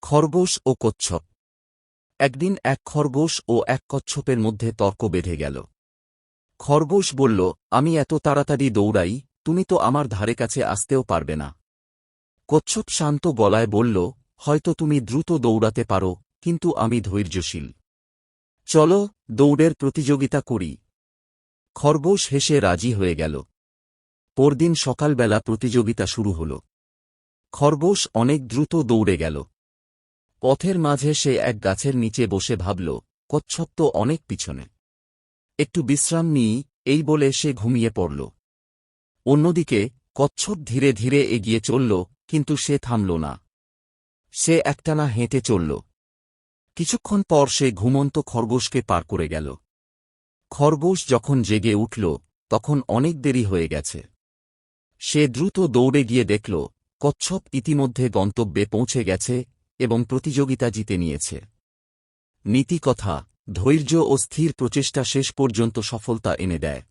খরগোশ ও কচ্ছপ। একদিন এক খরগোশ ও এক কচ্ছপের মধ্যে তর্ক বেঁধে গেল। খরগোশ বলল, আমি এত তাড়াতাড়ি দৌড়াই, তুমি তো আমার ধারে কাছে আসতেও পারবে না। কচ্ছপ শান্ত গলায় বলল, হয়তো তুমি দ্রুত দৌড়াতে পারো, কিন্তু আমি ধৈর্যশীল। চলো, দৌড়ের প্রতিযোগিতা করি। খরগোশ হেসে রাজি হয়ে গেল। পরদিন সকালবেলা প্রতিযোগিতা শুরু হল। খরগোশ অনেক দ্রুত দৌড়ে গেল। পথের মাঝে সে এক গাছের নিচে বসে ভাবল, কচ্ছপ তো অনেক পিছনে, একটু বিশ্রাম নিই, এই বলে সে ঘুমিয়ে পড়ল। অন্যদিকে কচ্ছপ ধীরে ধীরে এগিয়ে চলল, কিন্তু সে থামল না। সে একটানা হেঁটে চলল। কিছুক্ষণ পর সে ঘুমন্ত খরগোশকে পার করে গেল। খরগোশ যখন জেগে উঠল, তখন অনেক দেরি হয়ে গেছে। সে দ্রুত দৌড়ে গিয়ে দেখল, কচ্ছপ ইতিমধ্যে গন্তব্যে পৌঁছে গেছে এবং প্রতিযোগিতা জিতে নিয়েছে। নীতিকথা: ধৈর্য ও স্থির প্রচেষ্টা শেষ পর্যন্ত সফলতা এনে দেয়।